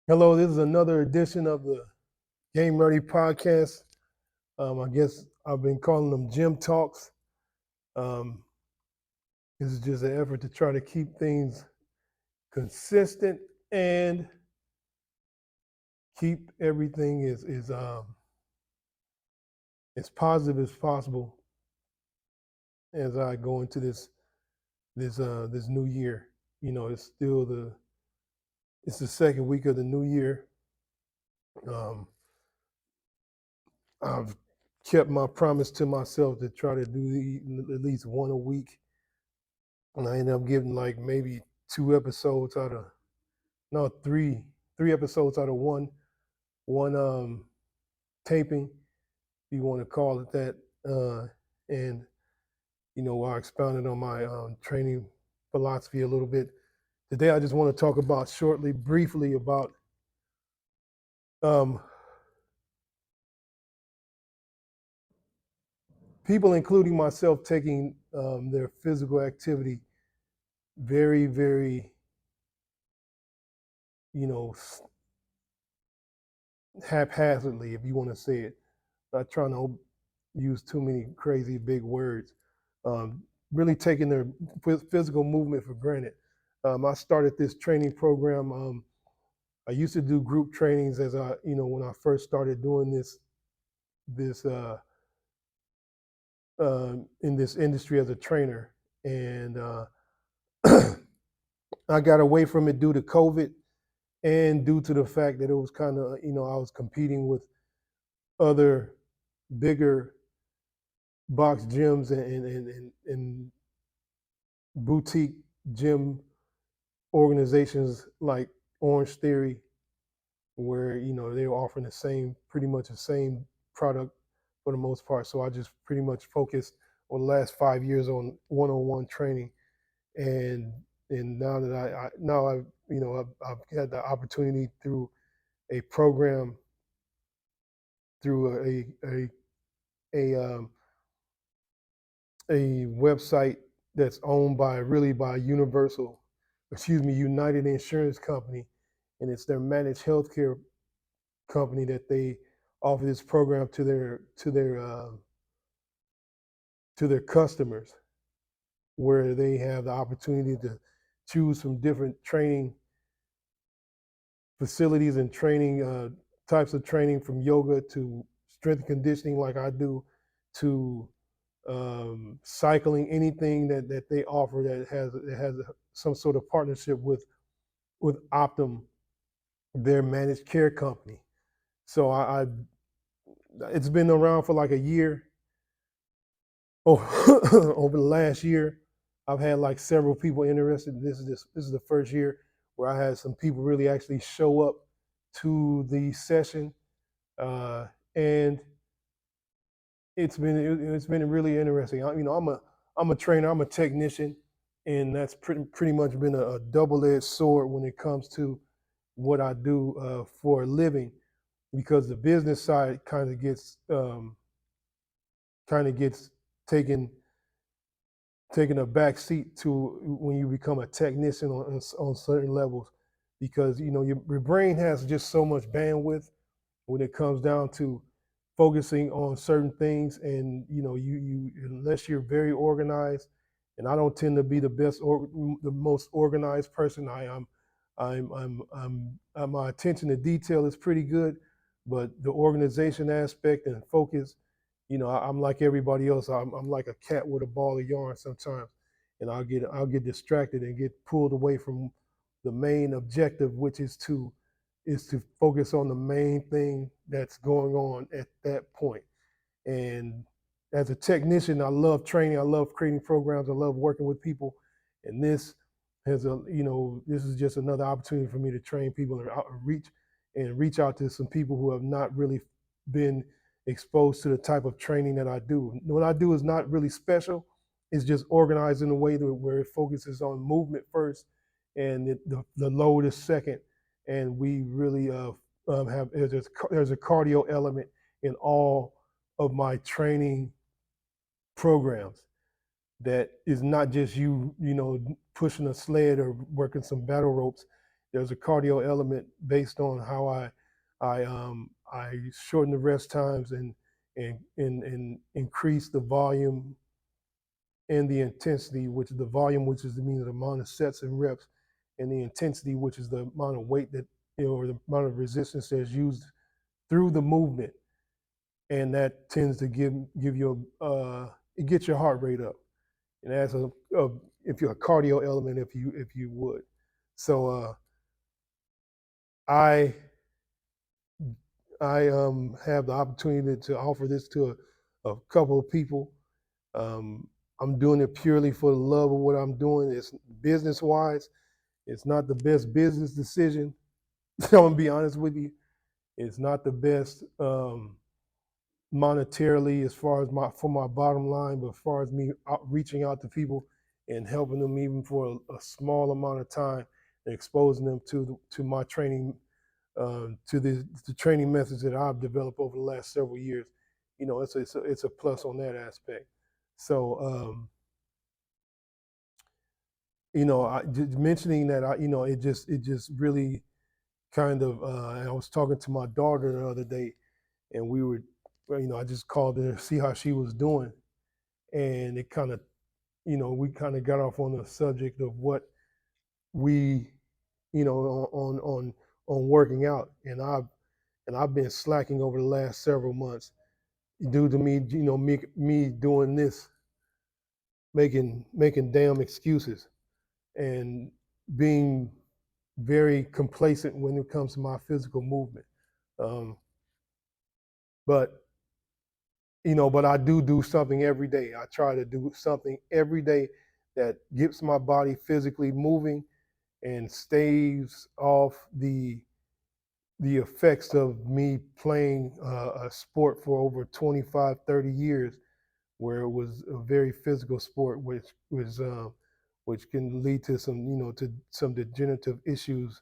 Hello, this is another edition of the Game Ready podcast. I guess I've been calling them gym talks. Um, this is just an effort to try to keep things consistent and keep everything as positive as possible as I go into this new year. You know, it's the second week of the new year. Um, I've kept my promise to myself to try to do at least one a week, and I ended up getting like maybe two episodes out of no three episodes out of one taping, if you want to call it that. And I expounded on my training philosophy a little bit. Today, I just want to talk about briefly about um, people, including myself, taking their physical activity very, very, you know, haphazardly, if you want to say it. Not trying to use too many crazy big words. Really taking their physical movement for granted. I started this training program. I used to do group trainings when I first started doing this in this industry as a trainer, and I got away from it due to COVID and due to the fact that it was kind of I was competing with other bigger box gyms and boutique gym organizations like Orange Theory, where they're offering pretty much the same product for the most part. So I just pretty much focused on the last 5 years on one-on-one training, and now that I've had the opportunity through a program through a a website that's owned by United Insurance Company, and it's their managed healthcare company that they offer this program to their customers, where they have the opportunity to choose from different training facilities and training types of training, from yoga to strength and conditioning, like I do, to cycling, anything that they offer that has some sort of partnership with Optum, their managed care company. So I it's been around for like a year. Oh, over the last year, I've had like several people interested. This is the first year where I had some people really actually show up to the session, and it's been really interesting. I'm a trainer, I'm a technician, and that's pretty much been a double-edged sword when it comes to what I do for a living, because the business side kind of gets taken taking a back seat to when you become a technician on certain levels, because your brain has just so much bandwidth when it comes down to focusing on certain things, and you unless you're very organized, and I don't tend to be the most organized person. My attention to detail is pretty good, but the organization aspect and focus, I'm like everybody else. I'm like a cat with a ball of yarn sometimes, and I'll get distracted and get pulled away from the main objective, which is to focus on the main thing that's going on at that point. And as a technician, I love training. I love creating programs. I love working with people. And this is just another opportunity for me to train people and reach out to some people who have not really been exposed to the type of training that I do. What I do is not really special. It's just organized in a way where it focuses on movement first, and the load is second. And we really have there's a cardio element in all of my training programs, that is not just pushing a sled or working some battle ropes. there's a cardio element based on how I shorten the rest times and increase the volume and the intensity, which is the volume, which is the mean the amount of sets and reps, and the intensity, which is the amount of weight that or the amount of resistance that's used through the movement, and that tends to give you it gets your heart rate up, and adds a if you're a cardio element, if you would. So I have the opportunity to offer this to a couple of people. Um, I'm doing it purely for the love of what I'm doing. It's business wise. It's not the best business decision. I'm gonna be honest with you. It's not the best monetarily as far as my bottom line, but as far as me reaching out to people and helping them even for a small amount of time and exposing them to my training, to the training methods that I've developed over the last several years. You know, it's a plus on that aspect. So you know, just mentioning that, you know, it just really kind of. I was talking to my daughter the other day, and we were, you know, I just called her to see how she was doing, and it kind of, you know, we kind of got off on the subject of what we, you know, on working out, and I've been slacking over the last several months due to me, you know, me doing this, making damn excuses, and being very complacent when it comes to my physical movement. Um, but you know, but I do something every day. I try to do something every day that gets my body physically moving and staves off the effects of me playing a sport for over 25, 30 years, where it was a very physical sport, which can lead to some, you know, to some degenerative issues,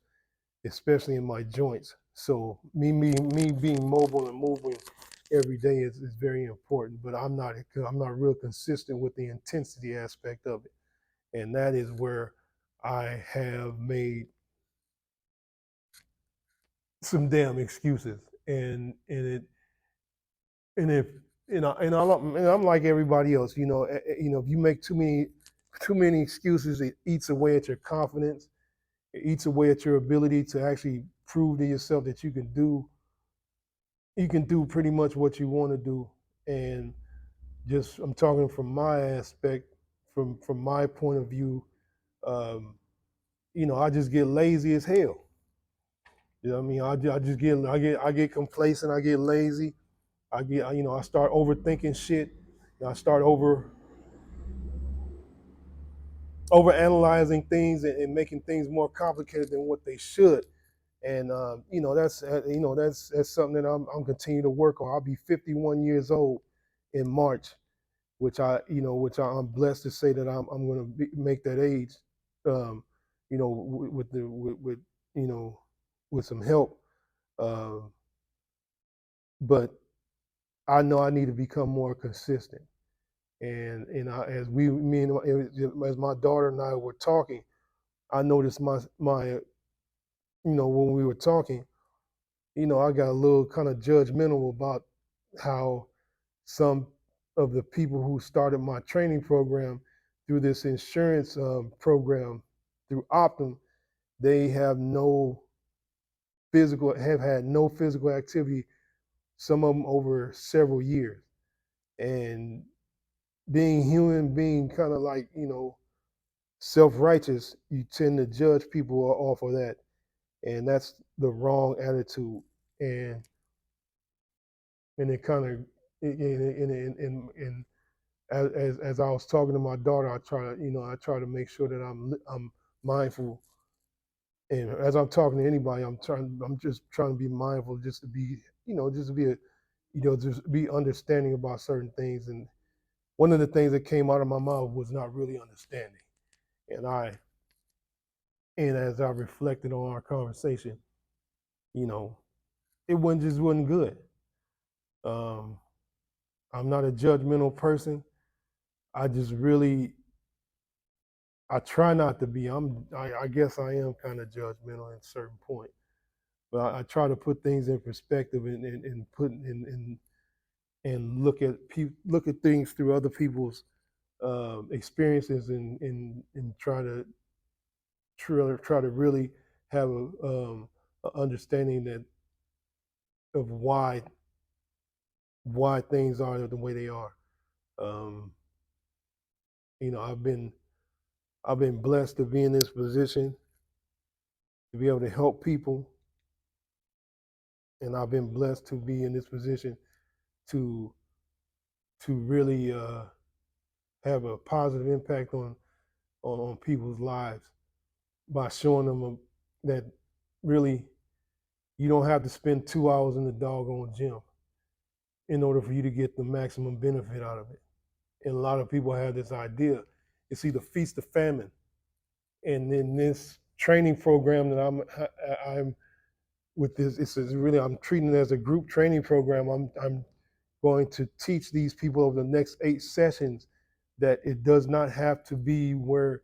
especially in my joints. So me being mobile and moving every day is very important. But I'm not real consistent with the intensity aspect of it, and that is where I have made some damn excuses, and if and I'm like everybody else, you know, you know, if you make too many excuses, it eats away at your confidence. It eats away at your ability to actually prove to yourself that you can do pretty much what you want to do. And just I'm talking from my aspect, from my point of view. Um, you know, I just get lazy as hell. You know what I mean? I just I get complacent. I get lazy. I get, you know, I start overthinking shit. I start over analyzing things and making things more complicated than what they should. And you know, that's something that I'm continuing to work on. I'll be 51 years old in March, which I'm blessed to say that I'm going to make that age. Um, you know, with you know, with some help. Uh, but I know I need to become more consistent. And as as my daughter and I were talking, I noticed my you know, when we were talking, you know, I got a little kind of judgmental about how some of the people who started my training program through this insurance program through Optum, they have had no physical activity, some of them over several years. And being human, being kind of like, you know, self-righteous, you tend to judge people off of that. And that's the wrong attitude. And it kind of, and as I was talking to my daughter, I try to make sure that I'm mindful. And as I'm talking to anybody, I'm just trying to be mindful, just to be, you know, just to be just be understanding about certain things. And one of the things that came out of my mouth was not really understanding. And and as I reflected on our conversation, you know, it wasn't good. Um, I'm not a judgmental person. I just really I try not to be. I guess I am kind of judgmental at a certain point, but I try to put things in perspective and put and look at things through other people's experiences and try to really have a understanding that of why things are the way they are. Um, you know, I've been blessed to be in this position to be able to help people, and I've been blessed to be in this position to really have a positive impact on people's lives by showing them that really you don't have to spend 2 hours in the doggone gym in order for you to get the maximum benefit out of it. And a lot of people have this idea. It's either feast or famine. And then this training program that I'm with this, it's really, I'm treating it as a group training program. I'm going to teach these people over the next 8 sessions that it does not have to be where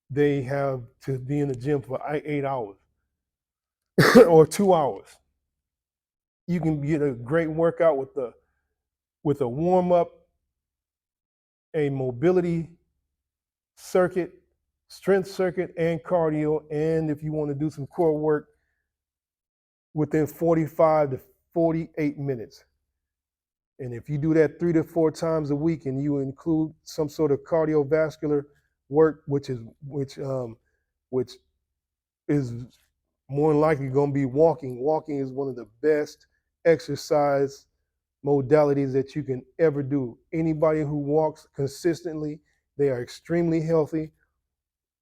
they have to be in the gym for 8 hours or 2 hours. You can get a great workout with a warm up, a mobility circuit, strength circuit, and cardio. And if you want to do some core work, within 45 to 48 minutes. And if you do that 3 to 4 times a week, and you include some sort of cardiovascular work, which is more than likely going to be walking. Walking is one of the best exercise modalities that you can ever do. Anybody who walks consistently, they are extremely healthy.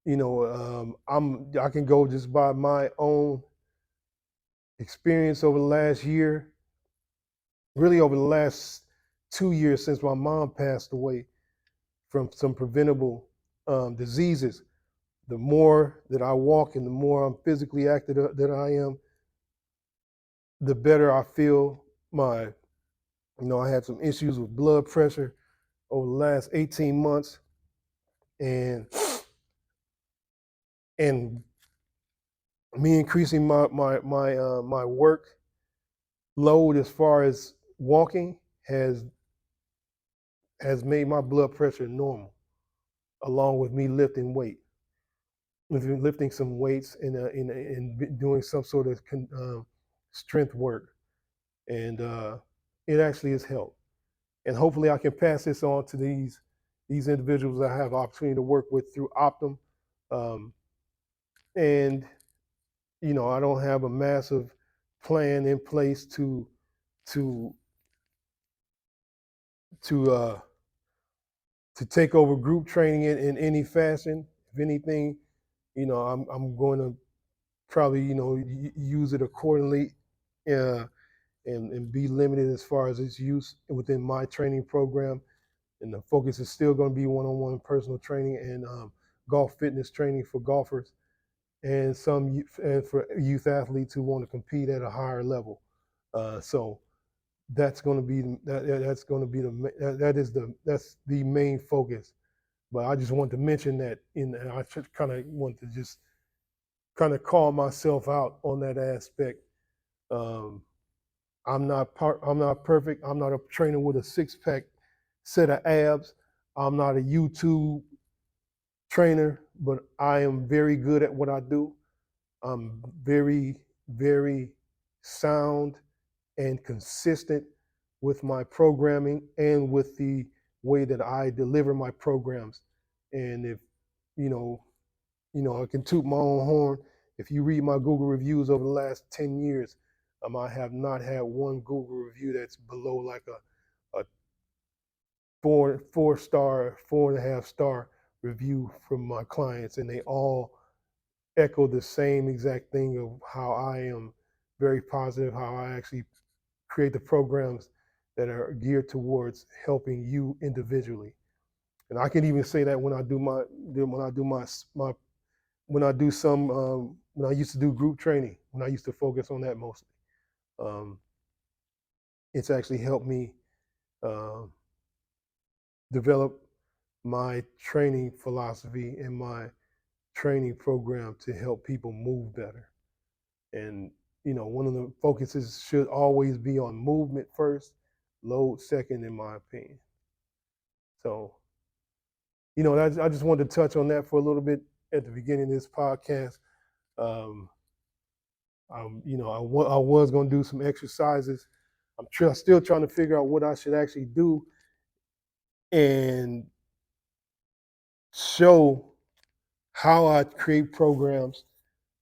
You know, I can go just by my own experience over the last year, really over the last 2 years since my mom passed away from some preventable diseases. The more that I walk and the more I'm physically active that I am, the better I feel. I had some issues with blood pressure over the last 18 months, and and me increasing my work load as far as walking has made my blood pressure normal, along with me lifting some weights and doing some sort of strength work, and it actually has helped. And hopefully, I can pass this on to these individuals I have opportunity to work with through Optum. Um, and I don't have a massive plan in place to to uh, to take over group training in any fashion. If anything, I'm going to probably use it accordingly, uh, and be limited as far as its use within my training program. And the focus is still going to be one-on-one personal training and golf fitness training for golfers and and for youth athletes who want to compete at a higher level. So that's going to be that's going to be that's the main focus. But I just want to mention that and I kind of want to just kind of call myself out on that aspect. Um, I'm not perfect. I'm not a trainer with a 6-pack set of abs. I'm not a YouTube trainer, but I am very good at what I do. I'm very, very sound and consistent with my programming and with the way that I deliver my programs. And if you know, I can toot my own horn. If you read my Google reviews over the last 10 years, I have not had one Google review that's below like a 4-star, 4.5-star review from my clients, and they all echo the same exact thing of how I am very positive, how I actually create the programs that are geared towards helping you individually. And I can even say that when I do my when I do some when I used to do group training, when I used to focus on that mostly, um, it's actually helped me uh, develop my training philosophy and my training program to help people move better. And one of the focuses should always be on movement first, load second, in my opinion. So, I just wanted to touch on that for a little bit at the beginning of this podcast. Um, I was going to do some exercises. Still trying to figure out what I should actually do and show how I create programs,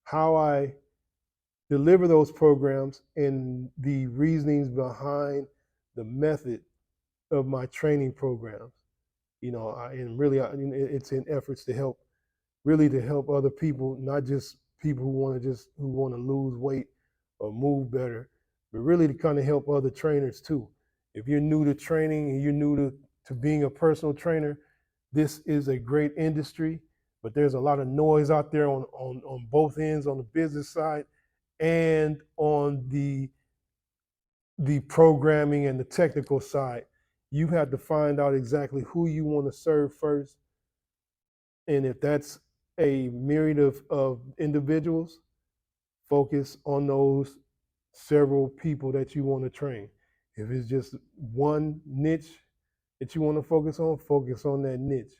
how I deliver those programs, and the reasonings behind the method of my training programs. And really, it's in efforts to help, really to help other people, not just people who want to lose weight or move better, but really to kind of help other trainers too. If you're new to training and you're new to being a personal trainer, this is a great industry, but there's a lot of noise out there on both ends, on the business side and on the programming and the technical side. You have to find out exactly who you want to serve first. And if that's a myriad of individuals, focus on those several people that you want to train. If it's just one niche that you want to focus on that niche.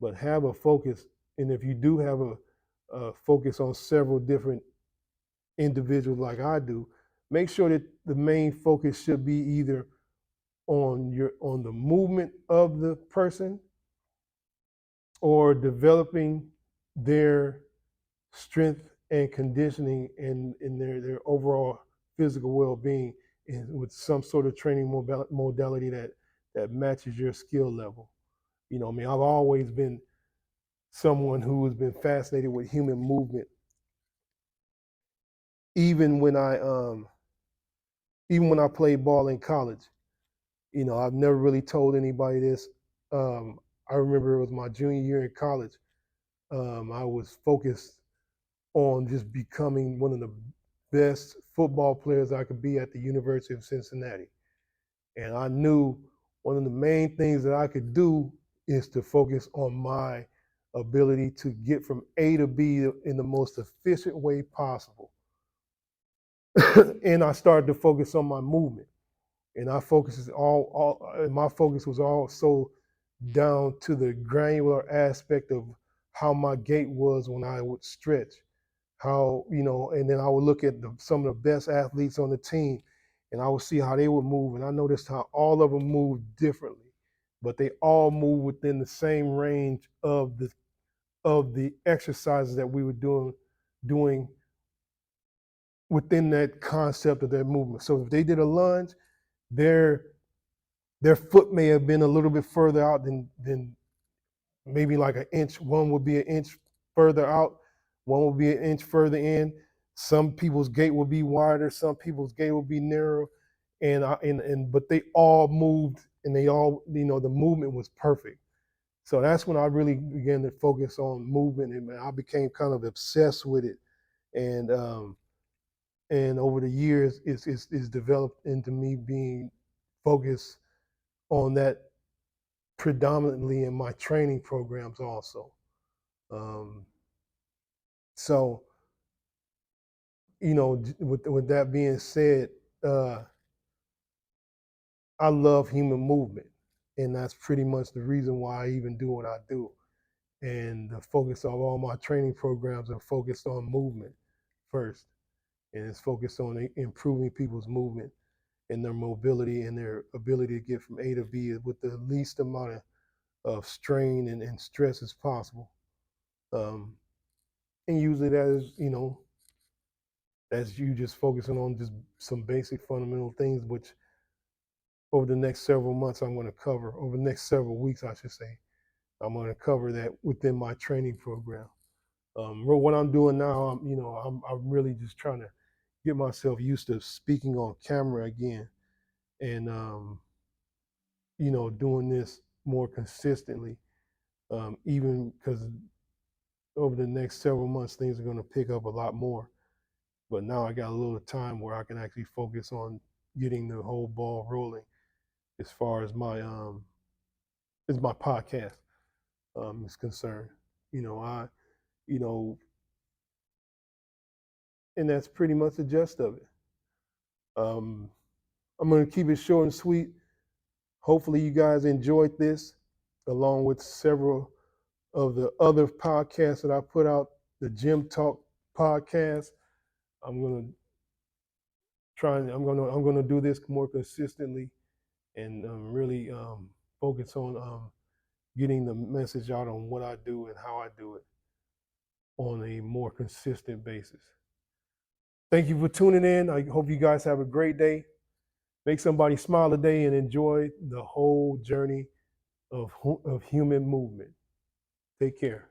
But have a focus. And if you do have a focus on several different individuals like I do, make sure that the main focus should be either on the movement of the person or developing their strength and conditioning and in their overall physical well-being with some sort of training modality that matches your skill level. I've always been someone who has been fascinated with human movement, even when I played ball in college. I've never really told anybody this. I remember it was my junior year in college. I was focused on just becoming one of the best football players I could be at the University of Cincinnati. And I knew one of the main things that I could do is to focus on my ability to get from A to B in the most efficient way possible. And I started to focus on my movement. And my focus was also down to the granular aspect of how my gait was when I would stretch, and then I would look at some of the best athletes on the team, and I would see how they would move, and I noticed how all of them moved differently, but they all moved within the same range of the exercises that we were doing within that concept of their movement. So if they did a lunge, their their foot may have been a little bit further out than maybe like an inch. One would be an inch further out, one will be an inch further in. Some people's gait will be wider, some people's gait will be narrow, but they all moved, and they all, the movement was perfect. So that's when I really began to focus on movement, and I became kind of obsessed with it. And over the years, it's developed into me being focused on that predominantly in my training programs also. Um, so, with that being said, uh, I love human movement, and that's pretty much the reason why I even do what I do. And the focus of all my training programs are focused on movement first, and it's focused on improving people's movement and their mobility and their ability to get from A to B with the least amount of strain and stress as possible. Um, and usually that is, that's you just focusing on just some basic fundamental things, which over the next several months I'm going to cover, over the next several weeks, I should say, I'm going to cover that within my training program. What I'm doing now, I'm really just trying to get myself used to speaking on camera again, and doing this more consistently. Even because over the next several months things are going to pick up a lot more. But now I got a little time where I can actually focus on getting the whole ball rolling as far as my podcast. is concerned. You know, you know, and that's pretty much the gist of it. Um, I'm going to keep it short and sweet. Hopefully, you guys enjoyed this, along with several of the other podcasts that I put out. The Gym Talk podcast. I'm going to I'm going to do this more consistently and really focus on getting the message out on what I do and how I do it on a more consistent basis. Thank you for tuning in. I hope you guys have a great day. Make somebody smile today and enjoy the whole journey of human movement. Take care.